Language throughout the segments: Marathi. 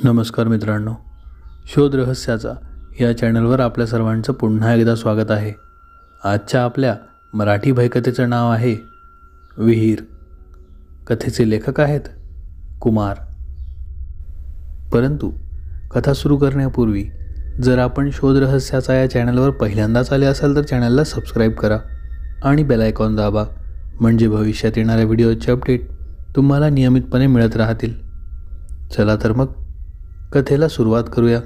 नमस्कार मित्रांनो, शोध रहस्याचा या चॅनलवर आपल्या सर्वांचं पुन्हा एकदा स्वागत आहे. आजच्या आपल्या मराठी भयकथेचं नाव आहे विहीर. कथेचे लेखक आहेत कुमार. परंतु कथा सुरू करण्यापूर्वी जर आपण शोध रहस्याचा या चॅनलवर पहिल्यांदाच आले असाल तर चॅनलला सबस्क्राईब करा आणि बेल आयकॉन दाबा, म्हणजे भविष्यात येणाऱ्या व्हिडिओचे अपडेट तुम्हाला नियमितपणे मिळत राहतील. चला तर मग कथेला सुरुवात करूया.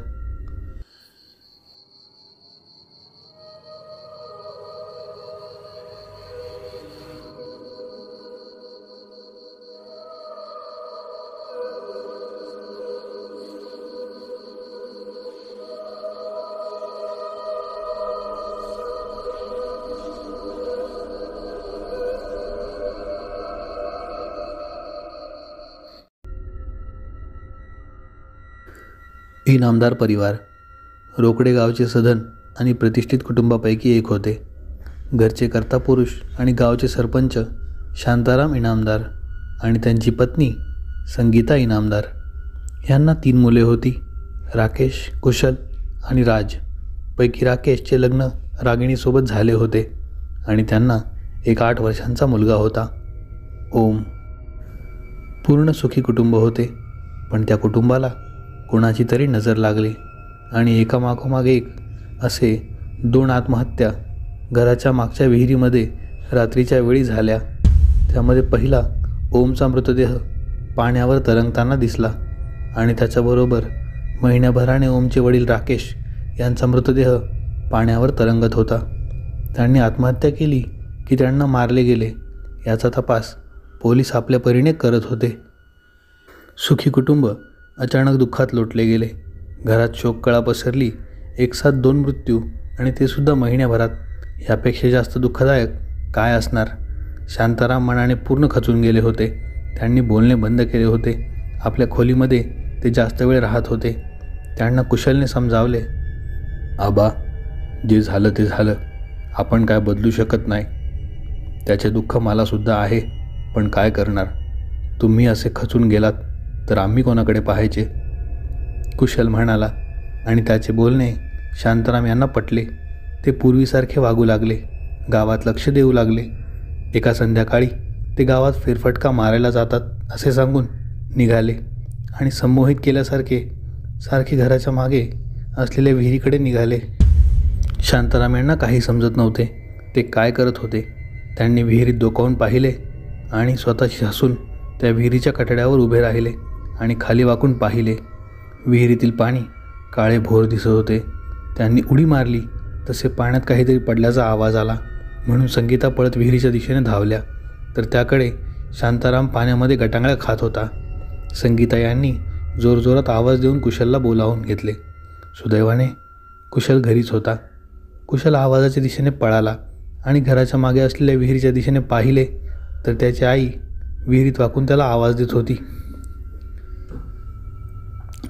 इनामदार परिवार रोकडे गावचे सधन आणि प्रतिष्ठित कुटुंबापैकी एक होते. घरचे कर्ता पुरुष आणि गावचे सरपंच शांताराम इनामदार आणि त्यांची पत्नी संगीता इनामदार यांना 3 मुले होती. राकेश, कुशल आणि राज. पैकी राकेशचे लग्न रागिणीसोबत झाले होते आणि त्यांना एक 8 वर्षांचा मुलगा होता, ओम. पूर्ण सुखी कुटुंब होते, पण त्या कुटुंबाला कोणाची तरी नजर लागली आणि एकामागोमाग एक असे 2 आत्महत्या घराच्या मागच्या विहिरीमध्ये रात्रीच्या वेळी झाल्या. त्यामध्ये पहिला ओमचा मृतदेह पाण्यावर तरंगताना दिसला आणि त्याच्याबरोबर महिन्याभराने ओमचे वडील राकेश यांचा मृतदेह पाण्यावर तरंगत होता. त्यांनी आत्महत्या केली की त्यांना मारले गेले याचा तपास पोलीस आपल्या परीने करत होते. सुखी कुटुंब अचानक दुःखात लोटले गेले. घरात शोककळा पसरली. एकसाथ 2 मृत्यू आणि ते सुद्धा महिन्याभरात. यापेक्षा जास्त दुःखदायक काय असणार. शांताराम मनाने पूर्ण खचून गेले होते. त्यांनी बोलणे बंद केले होते. आपल्या खोलीमध्ये ते जास्त वेळ राहत होते. त्यांना कुशलने समजावले, आबा, जे झालं ते झालं. आपण काय बदलू शकत नाही. त्याचे दुःख मलासुद्धा आहे, पण काय करणार. तुम्ही असे खचून गेलात तर आम्ही कोणाकडे पाहायचे, कुशल म्हणाला. आणि त्याचे बोलणे शांताराम यांना पटले. ते पूर्वीसारखे वागू लागले. गावात लक्ष देऊ लागले. एका संध्याकाळी ते गावात फेरफटका मारायला जातात असे सांगून निघाले आणि संमोहित केल्यासारखे घराच्या मागे असलेल्या विहिरीकडे निघाले. शांताराम यांना काही समजत नव्हते. ते काय करत होते. त्यांनी विहिरीत डोकावून पाहिले आणि स्वतःशी हसून त्या विहिरीच्या कठड्यावर उभे राहिले आणि खाली वाकून पाहिले. विहिरीतील पाणी काळे भोर दिसत होते. त्यांनी उडी मारली तसे पाण्यात काहीतरी पडल्याचा आवाज आला म्हणून संगीता पळत विहिरीच्या दिशेने धावल्या, तर त्याकडे शांताराम पाण्यामध्ये गटांगळ्या खात होता. संगीता यांनी जोरजोरात आवाज देऊन कुशलला बोलावून घेतले. सुदैवाने कुशल घरीच होता. कुशल आवाजाच्या दिशेने पळाला आणि घराच्या मागे असलेल्या विहिरीच्या दिशेने पाहिले तर त्याची आई विहिरीत वाकून त्याला आवाज देत होती.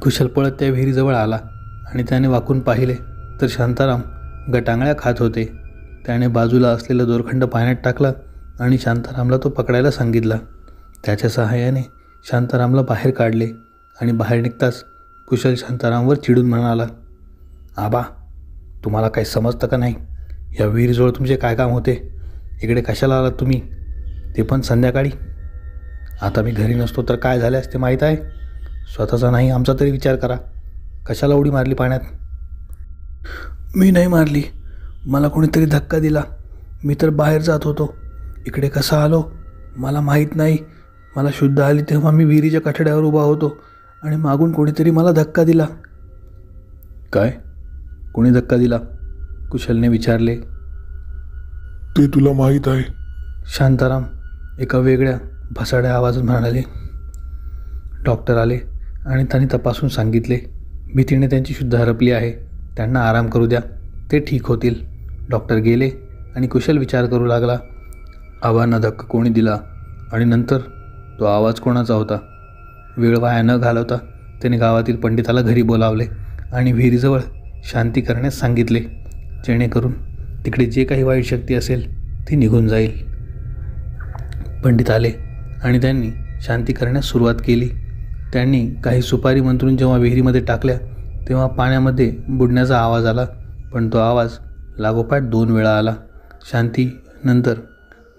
कुशल पळत त्या विहिरीजवळ आला आणि त्याने वाकून पाहिले तर शांताराम गटांगळ्या खात होते. त्याने बाजूला असलेला दोरखंड पाण्यात टाकला आणि शांतारामला तो पकडायला सांगितला. त्याच्या सहाय्याने शांतारामला बाहेर काढले आणि बाहेर निघताच कुशल शांतारामवर चिडून म्हणाला, आबा, तुम्हाला काही समजतं का नाही. या विहिरीजवळ तुमचे काय काम होते. इकडे कशाला आलात तुम्ही, ते पण संध्याकाळी. आता मी घरी नसतो तर काय झाले असते माहीत आहे. स्वतःचा नाही आमचा तरी विचार करा. कशाला उडी मारली पाण्यात. मी नाही मारली. मला कोणीतरी धक्का दिला. मी तर बाहेर जात होतो. इकडे कसा आलो मला माहीत नाही. मला शुद्ध आली तेव्हा मी विहिरीच्या कठड्यावर उभा होतो आणि मागून कोणीतरी मला धक्का दिला. काय, कोणी धक्का दिला, कुशलने विचारले. ते तुला माहीत आहे, शांताराम एका वेगळ्या भसाड्या आवाजात म्हणाले. डॉक्टर आले आणि त्यांनी तपासून सांगितले. भीतीने त्यांची शुद्ध हरपली आहे. त्यांना आराम करू द्या, ते ठीक होतील. डॉक्टर गेले आणि कुशल विचार करू लागला. आबांना धक्का कोणी दिला आणि नंतर तो आवाज कोणाचा होता. वेळ वाया न घालवता त्याने गावातील पंडिताला घरी बोलावले आणि विहिरीजवळ शांती करण्यास सांगितले, जेणेकरून तिकडे जे काही वाईट शक्ती असेल ती निघून जाईल. पंडित आले आणि त्यांनी शांती करण्यास सुरुवात केली. त्यांनी काही सुपारी मंत्रून जेव्हा विहिरीमध्ये टाकल्या तेव्हा पाण्यामध्ये बुडण्याचा आवाज आला, पण तो आवाज लागोपाठ 2 वेळा आला. शांतीनंतर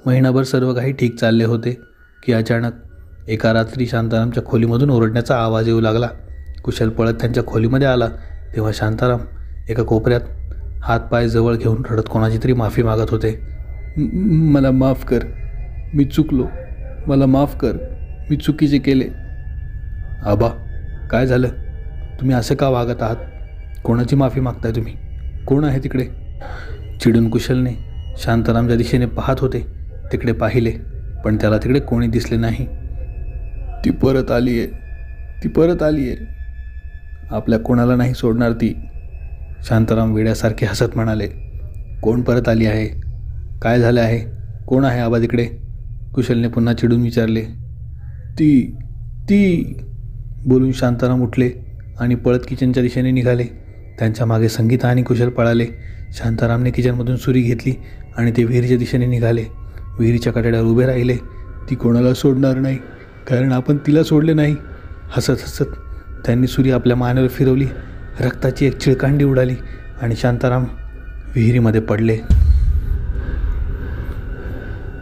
महिनाभर सर्व काही ठीक चालले होते की अचानक एका रात्री शांतारामच्या खोलीमधून ओरडण्याचा आवाज येऊ लागला. कुशल पळत त्यांच्या खोलीमध्ये आला तेव्हा शांताराम एका कोपऱ्यात हातपाय जवळ घेऊन रडत कोणाची तरी माफी मागत होते. मला माफ कर, मी चुकलो, मला माफ कर, मी चुकीचे केले. आबा, काय झालं? तुम्ही असं का वागत आहात? कोणाची माफी मागताय तुम्ही? कोण आहे तिकडे? चिडून कुशलने शांतारामच्या दिशेने पाहत होते. तिकडे पाहिले पण त्याला तिकडे कोणी दिसले नाही. ती परत आली आहे, ती परत आली आहे. आपल्या कोणाला नाही सोडणार ती. शांताराम वेड्यासारखे हसत म्हणाले. कोण परत आली आहे? काय झालं आहे? कोण आहे आबा तिकडे? कुशलने पुन्हा चिडून विचारले. ती बोलून शांताराम उठले आणि पळत किचनच्या दिशेने निघाले. त्यांच्या मागे संगीता आणि कुशल पळाले. शांतारामने किचनमधून सुरी घेतली आणि ते विहिरीच्या दिशेने निघाले. विहिरीच्या कठड्यावर उभे राहिले. ती कोणाला सोडणार नाही, कारण आपण तिला सोडले नाही. हसत हसत त्यांनी सुरी आपल्या मानेवर फिरवली. रक्ताची एक चिळकांडी उडाली आणि शांताराम विहिरीमध्ये पडले.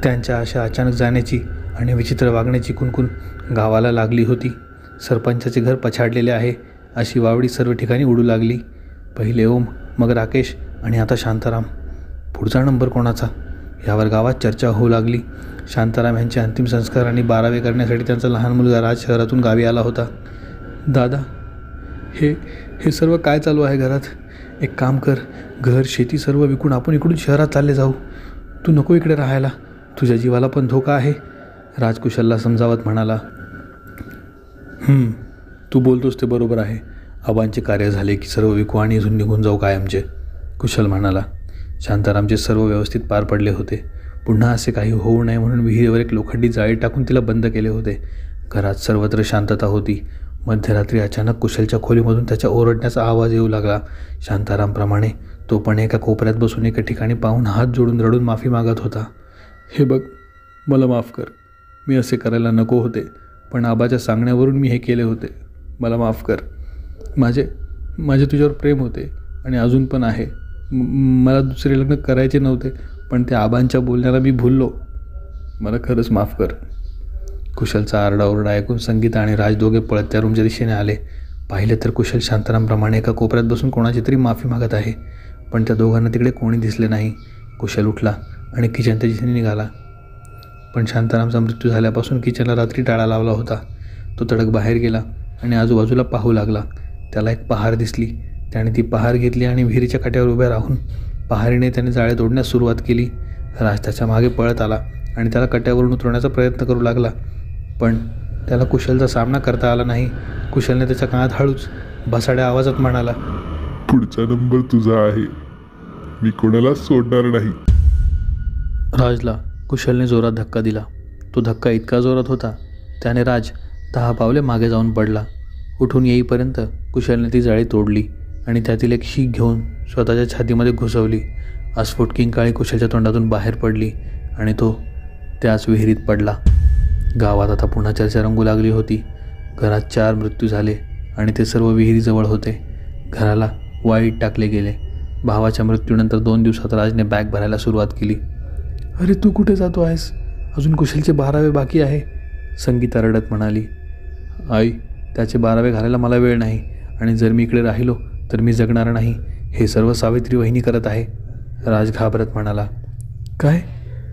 त्यांच्या अशा अचानक जाण्याची आणि विचित्र वागण्याची कुणकुण गावाला लागली होती. सरपंचाचे घर पछाडलेले आहे अशी वावडी सर्व ठिकाणी उडू लागली. पहिले ओम, मग राकेश आणि आता शांताराम. पुढचा नंबर कोणाचा यावर गावात चर्चा होऊ लागली. शांताराम यांचे अंतिम संस्कार आणि 12वे करण्यासाठी त्यांचा लहान मुलगा राज शहरातून गावी आला होता. दादा, हे सर्व काय चालू आहे घरात? एक काम कर, घर शेती सर्व विकून आपण इकडून शहरात चालले जाऊ. तू नको इकडे राहायला, तुझ्या जीवाला पण धोका आहे. राज कुशलला समजावत म्हणाला. तू बोलतोस ते बरोबर आहे. आबांचे कार्य झाले की सर्व विकू आणि इथून निघून जाऊ कायमचे, कुशल म्हणाला. शांतारामचे सर्व व्यवस्थित पार पडले होते. पुन्हा असे काही होऊ नये म्हणून विहिरीवर एक लोखंडी जाळी टाकून तिला बंद केले होते. घरात सर्वत्र शांतता होती. मध्यरात्री अचानक कुशलच्या खोलीमधून त्याच्या ओरडण्याचा आवाज येऊ लागला. शांतारामप्रमाणे तो पण एका कोपऱ्यात बसून एका ठिकाणी पाहून हात जोडून रडून माफी मागत होता. हे बघ, मला माफ कर. मी असे करायला नको होते, पण आबाच्या सांगण्यावरून मी हे केले होते. मला माफ कर. माझे तुझ्यावर प्रेम होते आणि अजून पण आहे. मला दुसरे लग्न करायचे नव्हते, पण त्या आबांच्या बोलण्याला मी भुललो. मला खरंच माफ कर. कुशलचा आरडाओरडा ऐकून संगीता आणि राज दोघे पळत त्या रूमच्या दिशेने आले. पाहिले तर कुशल शांतारामप्रमाणे एका कोपऱ्यात बसून कोणाची तरी माफी मागत आहे, पण त्या दोघांना तिकडे कोणी दिसले नाही. कुशल उठला आणि किचनच्या दिशेने निघाला. पण शांतारामचा मृत्यू झाल्यापासून किचनला रात्री टाळा लावला होता. तो तडक बाहेर गेला आणि आजूबाजूला पाहू लागला. त्याला एक पहार दिसली. त्याने ती पहार घेतली आणि विहिरीच्या काठ्यावर उभ्या राहून पहारीने त्याने जाळे तोडण्यास सुरुवात केली. राज त्याच्या मागे पळत आला आणि त्याला कट्यावरून उतरवण्याचा प्रयत्न करू लागला, पण त्याला कुशलचा सामना करता आला नाही. कुशलने त्याच्या कानात हळूच भसाड्या आवाजात म्हणाला. पुढचा नंबर तुझा आहे, मी कोणाला सोडणार नाही. राजला कुशलने जोरात धक्का दिला. तो धक्का इतका जोरात होता त्याने राज 10 पावले मागे जाऊन पडला. उठून येईपर्यंत कुशलने ती जाळी तोडली आणि त्यातील एक शीख घेऊन स्वतःच्या छातीमध्ये घुसवली. अस्फुट किंकाळी कुशलच्या तोंडातून बाहेर पडली आणि तो त्याच विहिरीत पडला. गावात आता पुन्हा चर्चा रंगू लागली होती. घरात 4 मृत्यू झाले आणि ते सर्व विहिरीजवळ होते. घराला वाईट टाकले गेले. भावाच्या मृत्यूनंतर 2 दिवसात राजने बॅग भरायला सुरुवात केली. अरे, तू कुठे जातो आहेस? अजून कुशलचे 12वे बाकी आहे, संगीता रडत म्हणाली. आई, त्याचे 12वे घालायला मला वेळ नाही आणि जर मी इकडे राहिलो तर मी जगणार नाही. हे सर्व सावित्री वहिनी करत आहे, राज घाबरत म्हणाला. काय?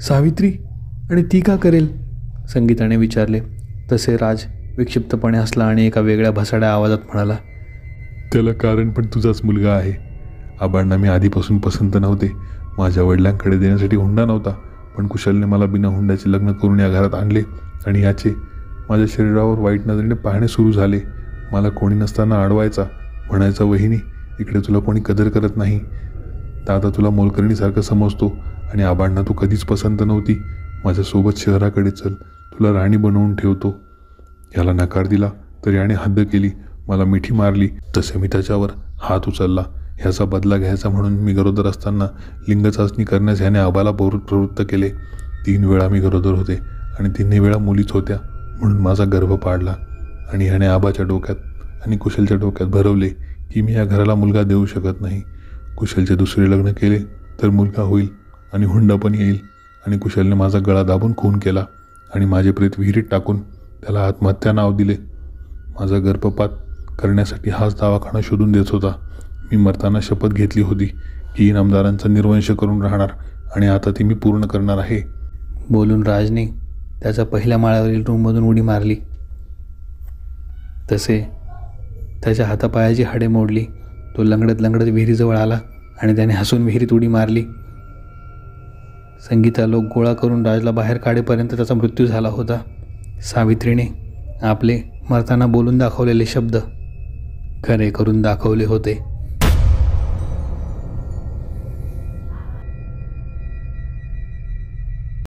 सावित्री? आणि ती का करेल? संगीताने विचारले. तसे राज विक्षिप्तपणे हसला आणि एका वेगळ्या भसाड्या आवाजात म्हणाला. त्याला कारण पण तुझाच मुलगा आहे. आबांना मी आधीपासून पसंत नव्हते. माझ्या वडिलांकडे देण्यासाठी हुंडा नव्हता, पण कुशलने मला बिना हुंड्याचे लग्न करून या घरात आणले आणि याचे माझ्या शरीरावर वाईट नजरेने पाहणे सुरू झाले. मला कोणी नसताना अडवायचा, म्हणायचा, वहिनी इकडे तुला कोणी कदर करत नाही. दादा तुला मोलकरणीसारखं समजतो आणि आबांना तू कधीच पसंत नव्हती. माझ्यासोबत शहराकडे चल, तुला राणी बनवून ठेवतो. याला नकार दिला तर याने हद्द केली, मला मिठी मारली. तसे मी त्याच्यावर हात उचलला. ह्याचा बदला घ्यायचा म्हणून मी गरोदर असताना लिंग चाचणी करण्यास ह्याने आबाला प्रवृत्त केले. 3 वेळा मी गरोदर होते आणि 3 वेळा मुलीच होत्या, म्हणून माझा गर्भ पाडला. आणि ह्याने आबाच्या डोक्यात आणि कुशलच्या डोक्यात भरवले की मी या घराला मुलगा देऊ शकत नाही. कुशलचे दुसरे लग्न केले तर मुलगा होईल आणि हुंडा पण येईल. आणि कुशलने माझा गळा दाबून खून केला आणि माझे प्रेत विहिरीत टाकून त्याला आत्महत्या नाव दिले. माझा गर्भपात करण्यासाठी हाच दवाखाना शोधून देत होता. मी मरताना शपथ घेतली होती की इनामदारांचा निर्वंश करून राहणार आणि आता ती मी पूर्ण करणार आहे. बोलून राजने त्याच्या पहिल्या माळ्यावरील रूममधून उडी मारली. तसे त्याच्या हातापायाची हाडे मोडली. तो लंगडत लंगडत विहिरीजवळ आला आणि त्याने हसून विहिरीत उडी मारली. संगीता लोक गोळा करून राजला बाहेर काढेपर्यंत त्याचा मृत्यू झाला होता. सावित्रीने आपले मरताना बोलून दाखवलेले शब्द खरे करून दाखवले होते.